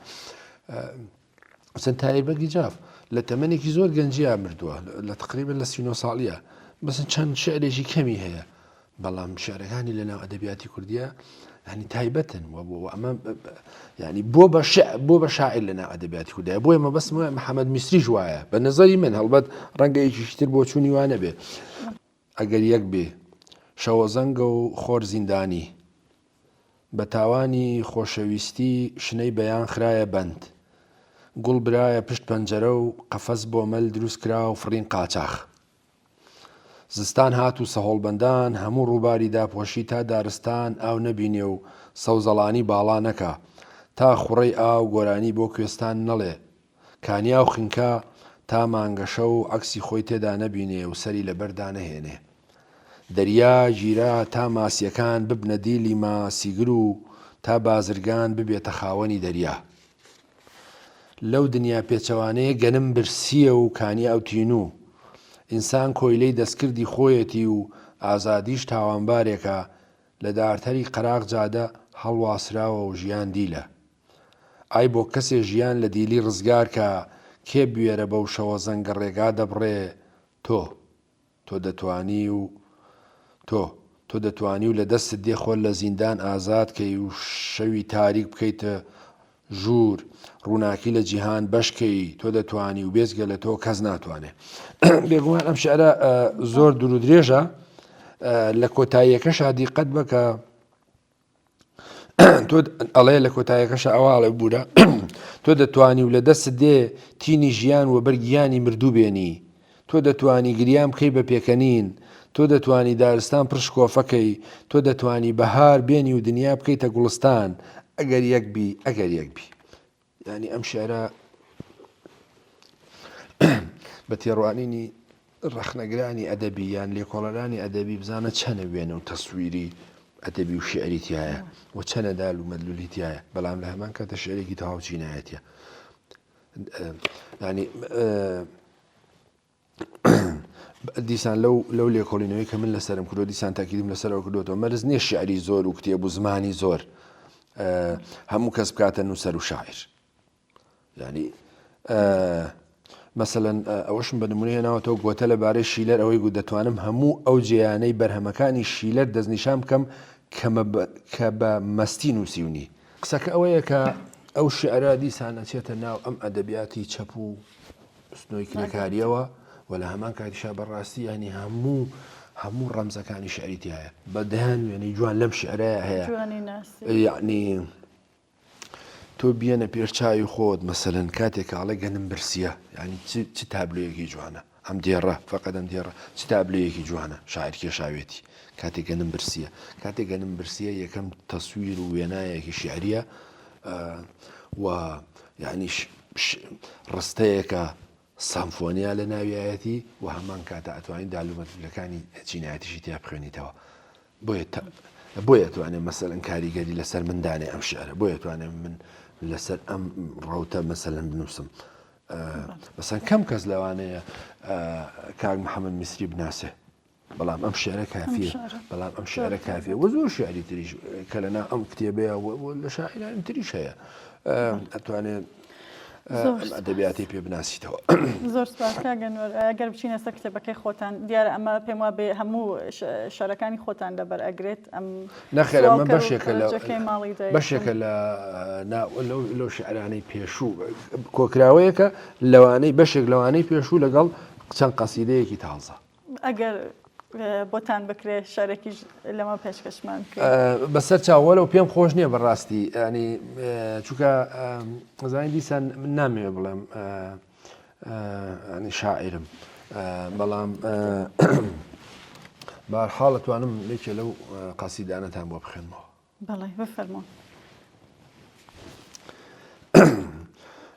چەند تایبەکی جاف لە تەمەنێکی زۆر گەنجیا مردووە لە تقریبا لە 39 ساڵیە بەسن چەند شعرێکی کەمی هەیە بەڵام شعرەکانی لەناو ئەدەبیاتی کوردیە يعني تایبەتن ئەمە يعني بۆ بە شاعر لەناو ئەدەبیاتی کوردایە بۆ ئێمە بەس محەممەد میسریش وایە بە نەزەری من هەڵبەت ڕەنگە یەکیشتر بۆ چوونی وانە بێ ئەگەر یەک بێ شەوەزەنگە و خۆر زیندانی بە تاوانی خۆشەویستی شنەی بەیان خرایە بەند گوڵ برایە پشت پەنجەرە و قەفەس بۆ مەل دروست کرا و فڕین قاچاخ زستان هات و سەهۆڵبەندان هەموو ڕووباری داپۆشی تا دارستان ئاو نەبینێ و سەوزەڵانی باڵا نەکا تا خوڕەی ئاو گۆرانی بۆ کوێستان نەڵێ کانیا و خینکە تا مانگەشە و عەکسی خۆی تێدا نەبینێ و سەری لەبەردا نەهێنێ دەریا گیرا تا ماسیەکان ببنە دیلی ماسیگر و تا بازرگان ببێتە خاوەنی دەریا لەو دنیا پێچەوانەیە گەنم برسیە و کانی ئەوتین ئینسان کۆیلەی دەستکردی خۆیەتی و ئازادیش تاوانبارێکە لە دارتەری قەراق جادە هەڵواسراوە و ژیان دیلە ئای بۆ کەسێ ژیان لە دیلی ڕزگار کە کێ بوێرە بەو شەوە زەنگە ڕێگا دەبڕێ تۆ دەتوانی و تۆ دەتوانی و لە دەستت دێ خۆل لە زیندان ئازاد کەی و شەوی تاریک بکەیتە ژوور ڕووناکی لە جیهان بەشکەی تۆ دەتوانی و بێزگە لە تۆ کەس ناتوانێ بێگومان ئەم شعرە زۆر دوور و درێژە لە کۆتاییەکەشا دیقەت بکە تۆ ئەڵێ لە کۆتاییەکەشە ئەواڵێ بوورە تۆ دەتوانی و لە دەستت دێ تینی ژیان و بەرگیانی مردوو بێنی تۆ دەتوانی گریان بکەی بە پێکەنین تۆ دەتوانی دارستان پڕش کۆفەکەی تۆ دەتوانی بەهار بێنی و دنیا بکەیتە گوڵستان ئەگەر یەک بی ینی ئەم شعرە بە تێڕوانینی ڕەخنەگرانی ئەدەبی یان لێکۆڵەرانی ئەدەبی بزانە چەنە وێنە و تەسویری ئەدەبی و شعریتیایە و چەنە دال و مەدلولیتیایە بەڵام لە هەمان کاتە شعرێکی تەواو چینایەتیە ینی دیسان لەو لێکۆڵینەوەی کە من لەسەرم کردو دیسان تاکیدم لەسەرەوە کردوەوە مەرز نییە شعری زۆر و کتێب و زمانی زۆر هەموو کەس بکاتە نووسەر و شاعر ینی مەسەلەن ئەوەشم بە نمونەیە ناوەتەوە گوتە لەبارەی شیلەر ئەوەی گوت دەتوانم هەموو ئەو جێیانەی بەرهەمەکانی شیلەر دەستنیشان بکەم کە بە مەستی نووسیونی قسەکە ئەوەیە کە ئەو شعرە دیسان ئەچێتە ناو ئەم ئەدەبیاتی چەپ و سنۆی کرێکاریەوە و لە هەمان کاتیشا بەڕاستی ینی هەموو ڕەمزەکانی شعریتیایە بەدەیان وێنەی جوان لەم شعرەیە هەیە یعنی تۆ بیەنە پێشچوی خۆت مەسەلەن کاتێکاڵە گەنم برسیە ینی چ تابلۆیەکی جوانە ئەم دێڕە فقط ئەم دێڕە چ تابلۆیەکی جوانە شاعر کێشاوێتی کاتێک گەنم برسیە یەکەم تەسویر و وێنایەکی شعریە و یعنی ڕستەیەکە سامفۆنیا لە ناویایەتی و هەمان کاتە ئەتوانین دالومەتلەکانی چینایەتیشی تیا بخوێنیتەوە بۆیە توانێت مەسەلەن کاریگەری لەسەر مندانێ ئەم شعرە بۆیە توانێت من لەسەر ئەم ڕەوتە مەسەلەن بنووسم مەسەن کەم کەس لەوانەیە کاک محەممەد میسری بناسێ بەڵام ئەم شعرە کافیە وە زۆر شعری تریش کە لەنا ئەم کتێبەیە لە شاعرانی تریش هەیە ئەتوانێت ئەدەبیاتی پێ بناسیتەوە زۆر سپاسکەگەنوەر ئەگەر بچینە سەر کتێبەکەی خۆتان دیارە ئەمە پێم وایە بێ هەموو شارەکانی خۆتان لەبەر ئەگرێت ئەم نەخێر ئەمە بەشێکە لەو شعرانەی پێشوو کۆکراوەیەکە لەوانەی بەشێک لەوانەی پێشوو لەگەڵ چەند قەسیدەیەکی تازە ئەگەر بۆتان بکرێ شارێکی لەمە پێشکەشمان بەسەر چاوەلە و پێم خۆش نییە بەڕاستی ینی چونکە زانین دیسان من نامێ بڵێم ینی شاعرم بەڵام بەهەرحاڵ ئەتوانم لێکێ لەو قەسیدانەتان بۆ بخوێنمەوە بەڵێ بفەرمۆ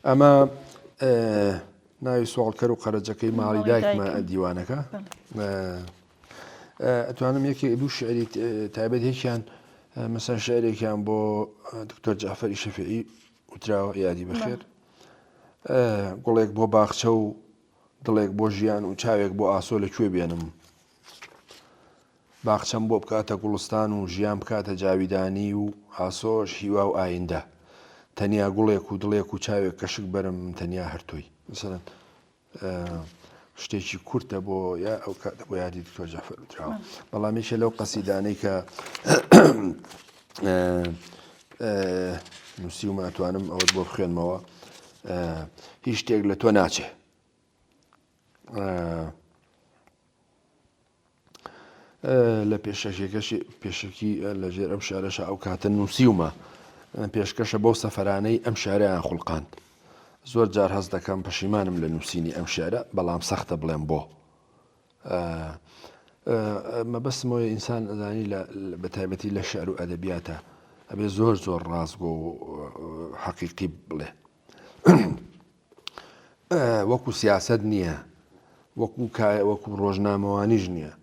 ئەمە ناوی سوڵکەر و قەرەجەکەی ماڵی دایکمە دیوانەکە ئەتوانم یەکێ دوو شعری تایبەت یەکیان مەسەن شعرێکیان بۆ دکتۆر جعفەری شەفیعی وتراوە یادی بەخێر گوڵێک بۆ باخچە و دڵێک بۆ ژیان و چاوێک بۆ ئاسۆ لەکوێ بێنم باخچەم بۆ بکاتە گوڵستان و ژیان بکاتە جاویدانی و ئاسۆش هیوا و ئایندە تەنیا گوڵێک و دڵێک و چاوێک کەشک بەرم تەنیا هەرتووی مثلەن شتێکی کورتە بۆ یا ئەو کاتە بۆ یادی دکتۆر جعفەر وتراوە بەڵام یەکێ لەو قەسیدانەی کە نووسی و ماتوانم ئەوەت بۆ بخوێنمەوە هیچ شتێک لە تۆ ناچێ لە پێشەکی لەژێر ئەم شارەشە ئەو کاتە نووسیومە پێشکەشە بەو سەفەرانەی ئەم شارەیان خوڵقاند زۆر جار هەست دەکەم پەشیمانم لە نووسینی ئەم شارە بەڵام سەختە بڵێم بۆ مەبەستمەوەی ئینسان ئەزانی بە تایبەتی لە شعر و ئەدەبیاتە ئەبێ زۆر زۆر ڕاستگۆ و حەقیقی بڵێ وەکو سیاسەت نییە وەکو ڕۆژنامەوانیش نییە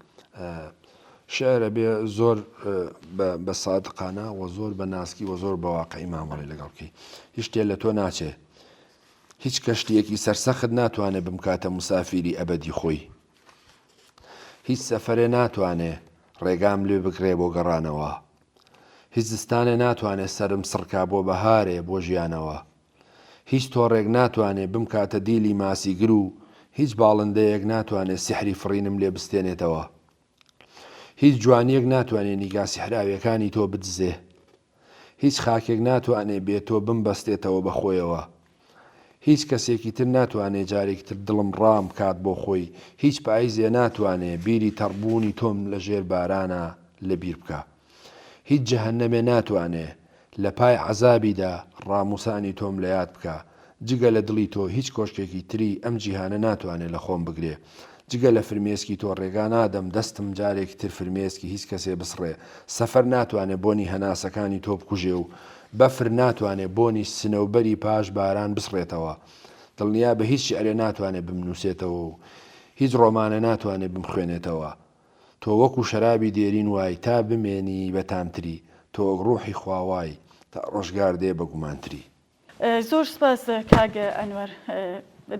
شعرە بێ زۆر بە سادقانە و زۆر بە ناسکی و زۆر بە واقعی مامەڵی لەگەڵکەی هیچ شتێ لە تۆ ناچێ هیچ کەشتیەکی سەرسەخت ناتوانێت بمکاتە مسافیری ئەبەدی خۆی هیچ سەفەرێ ناتوانێ ڕێگام لێ بکرێ بۆ گەڕانەوە هیچ زستانێ ناتوانێت سرم سڕکا بۆ بەهارێ بۆ ژیانەوە هیچ تۆڕێک ناتوانێت بمکاتە دیلی ماسیگر و هیچ باڵندەیەک ناتوانێت سحری فڕینم لێ بستێنێتەوە هیچ جوانیەک ناتوانێت نیگا سیحراویەکانی تۆ بدزێ هیچ خاکێک ناتوانێت بێت تۆ بمبەستێتەوە بەخۆیەوە هیچ کەسێکی تر ناتوانێت جارێکی تر دڵم ڕام کات بۆ خۆی هیچ پاییزێ ناتوانێت بیری تەڕبوونی تۆم لە ژێر بارانە لەبیر بکە هیچ جەهەنەمێ ناتوانێت لە پای عەزابیدا ڕاموسانی تۆم لە یاد بکە جگە لە دڵی تۆ هیچ کۆشکێکی تری ئەم جیهانە ناتوانێت لە خۆم بگرێ جگە لە فرمێسکی تۆ ڕێگا نادەم دەستم جارێکی تر فرمێسکی هیچ کەسێ بسڕێ سەفەر ناتوانێت بۆنی هەناسەکانی تۆ بکوژێ و بەفر ناتوانێت بۆنی سنەوبەری پاش باران بسڕێتەوە دڵنیا بە هیچ شیعرێ ناتوانێت بمنووسێتەوە و هیچ ڕۆمانە ناتوانێت بمخوێنێتەوە تۆ وەکو شەرابی دێرین وای تا بمێنی بەتامتری تۆ ڕوحی خواوای تا ڕۆژگار دێ بە گومانتری زۆر سپاس کاگە ئەنوەر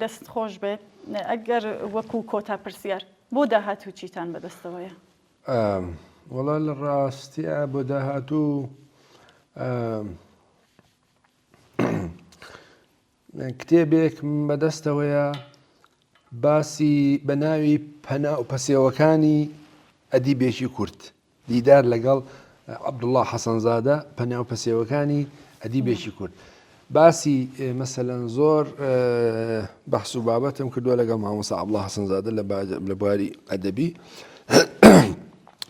دەست خۆش بێت ئەگەر وەکو کۆتا پرسیار بۆ داهاتوو چیتان بەدەستەوەیە وەڵا لە ڕاستیە بۆ داهاتوو کتێبێک بەدەستەوەیە باسی بە ناوی پەنا و پەسێوەکانی ئەدیبێکی کورد دیدار لەگەڵ عەبدوڵڵا حەسەنزادە پەنا و پەسێوەکانی ئەدیبێکی کورد باسی مەسەلەن زۆر بەحس و بابەتم کردووە لەگەڵ مامۆستا عەبدوڵڵا حەسەنزادە لە بواری ئەدەبی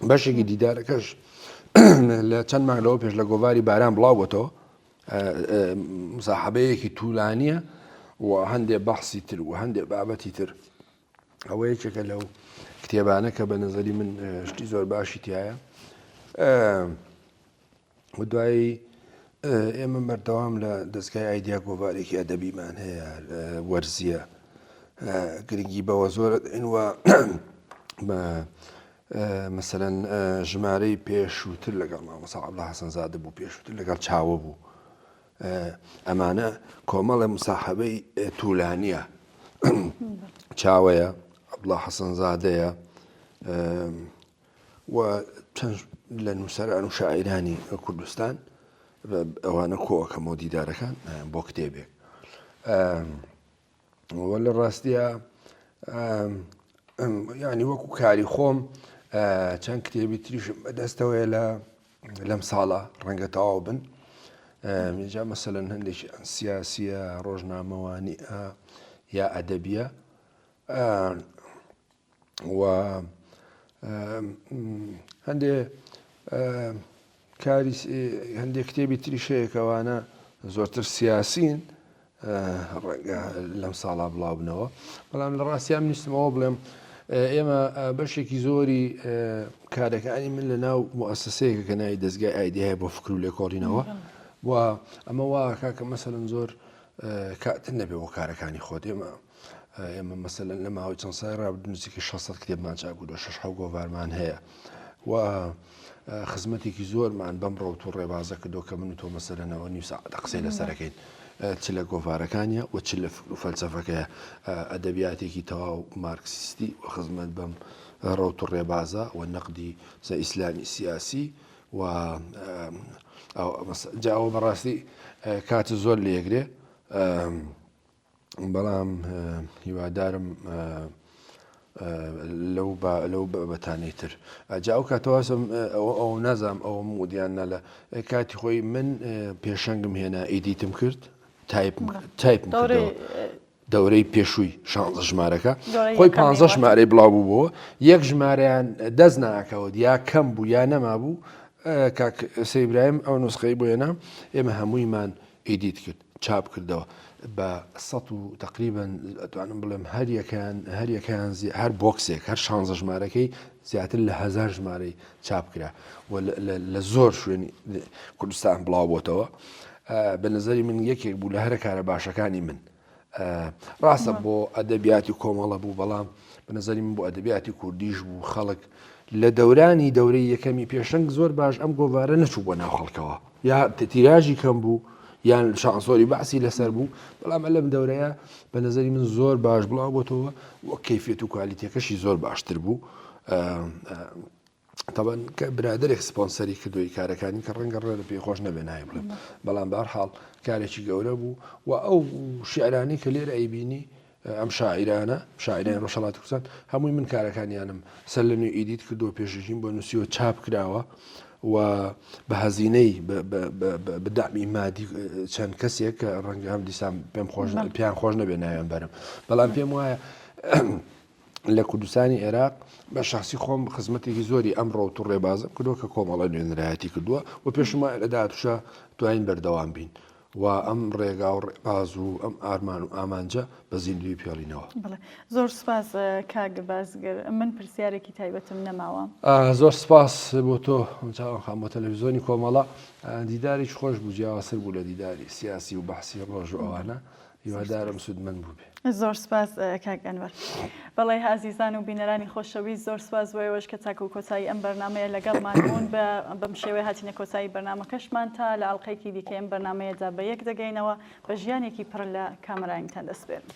بەشێکی دیدارەکەش لە چەند مانگ لەوە پێش لە گۆڤاری باران بڵاوبەتەوە مساحەبەیەکی توولانیە و هەندێک بەحسی تر و هەندێک بابەتی تر ئەوە یەکێکە لەو کتێبانە کە بە نەزەری من شتی زۆر باشی تایە و دوایی ئێمە بەردەوام لە دەستگای ئایدیا گۆڤارێکی ئەدەبیمان هەیە وەرزیە گرنگی بەوە زۆر ئینوە مەسەلەن ژمارەی پێشووتر لەگەڵ مامۆستا عەبدوڵڵا حەسەنزادە بوو پێشووتر لەگەڵ چاوە بوو ئەمانە کۆمەڵە مساحەبەی توولانیە چاوەیە عەبدوڵڵا حەسەنزادەیە و چەند لە نووسەران و شاعیرانی کوردستان ئەوانە کۆکەمەوە دیدارەکان بۆ کتێبێک وە لە ڕاستیە ینی وەکو کاری خۆم چەند کتێبی تریشم بەدەستەوەیە لەم ساڵە ڕەنگە تەواو بن جا مەسەلەن هەندێکی سیاسیە ڕۆژنامەوانی یا ئەدەبیە و هەندێک کتێبی تریشەیەکەوانە زۆرتر سیاسین ڕەنگە لەم ساڵا بڵاوبنەوە بەڵام لە ڕاستیان نیستمەوە بڵێم ئێمە بەشێکی زۆری کارەکانی من لە ناو موسسەیەکە کە ناوی دەستگای ئایدیایە بۆ فکر و لێکۆڵینەوە و ئەمە وا کاکە مەسەلەن زۆر کاتر نەبێ بۆ کارەکانی خۆت ئێمە مەسەلەن لە ماوەی چەند ساڵی ڕابردوو نزیکی 600 کتێبمان چاپکردووە 6 گۆڤارمان هەیە و خزمەتێکی زۆرمان بەم ڕەوت و ڕێبازە کردەوە کە من و تۆ مەسەلەنەوە نیو ساعەتە قسەی لەسەرەکەین چ لە گۆڤارەکانیە و چ لە فکر و فەلسەفەکەیە ئەدەبیاتێکی تەواو مارکسیستی و خزمەت بەم ڕەوت و ڕێبازە و نەقدی ئیسلامی سیاسی و جاوە بەڕاستی کاتە زۆر لێگرێ بەڵام هیوادارم لەو بەتانەی تر جا ئەو کاتەوەسم ئەو نازام ئەو مودیانە لە کاتی خۆی من پێشەنگم هێنا ئیدیتم کرد تایپم کردەوە دەورەی پێشووی 16 ژمارەکە خۆی 15 ژمارەی بڵاو بوو بۆ یەک ژمارەیان دەست ناکەوت یا کەم بوو یا نەما بوو کاک سەیبراهیم ئەو نسخەی بۆ هێنا ئێمە هەموویمان ئیدیت کرد چاپ کردەوە بە 100 و تقریبا ئەتوانم بڵێم هەریەکەیان هەر بۆکسێک هەر 16 ژمارەکەی زیاتر لە 1000 ژمارەی چاپ کرا و لە زۆر شوێنی کوردستان بڵاو بۆتەوە بە نظری من یەکێک بوو لە هەرە کارە باشەکانی من ڕاستە بۆ ئەدەبیاتی کۆمەڵە بوو بەڵام بە نظری من بۆ ئەدەبیاتی کوردیش بوو خەڵک لە دەورانی دەورەی یەکەمی پێشەنگ زۆر باش ئەم گۆڤارە نەچوو بۆ ناو خەڵکەوە یا تیراژی کەم بوو یان شانسۆری باسی لەسەر بوو بەڵام لەم دەورەیە بە نظری من زۆر باش بڵاو بۆتەوە وە کەیفێت و کوالیتیەکەشی زۆر باشتر بوو طبعا کە برادێک سپۆنسەری کردوی کارەکانی کە ڕەنگە ڕێ لە پێی خۆش نەبێ نای بڵێم بەڵام بەهەرحاڵ کارێکی گەورە بوو و ئەو شیعرانی کە لێرە ئەیبینی ئەم شاعرانە شاعران ڕۆژهەڵاتی کوردستان هەمووی من کارەکانیانم سەر لە نوێ ئیدیت کردو پێشەژین بۆ نووسیوە چاپ کراوە و بە هەزینەی بدامی مادی چەند کەسێک کە ڕەنگە هەم دیسان پێیان خۆش نەبێ ناویان بەرم بەڵام پێم وایە لە کوردستانی عێراق بە شخصی خۆم خزمەتێکی زۆری ئەمڕۆ و ڕێبازم کردووە کە کۆمەڵە نوێنەرایەتی کردووە و پێشم وایە لە داهاتووشە توانین بەردەوام بین و ئەم ڕێگا و ڕێباز و ئەم ئارمان و ئامانجە بە زیندوی پێڵینەوە. زۆر سپاس کاک بازگەر من پرسیارێکی تایبەتم نەماوە. زۆر سپاس بۆ تۆ چاوان خام بۆ تەلەڤیزۆنی کۆمەڵە دیداریش خۆش بوو جیاواسر بوو لە دیداری سیاسی و بەحسی ڕۆژ و ئەوانە هیوادارم سودمەند بوو بێ. زۆر سپاس کاک ئەنوەر. بەڵێ عەزیزان و بینەرانی خۆشەویست زۆر سپاس بۆیەوەش کە چاک و کۆتایی ئەم بەرنامەیە لەگەڵمان بوون بەم شێوەیە هاتینە کۆتایی بەرنامەکەشمان تا لە ئەڵقەیەکی دیکە ئەم بەرنامەیەدا بە یەک دەگەینەوە بە ژیانێکی پڕ لە کامەرایەتان دەسپێرن.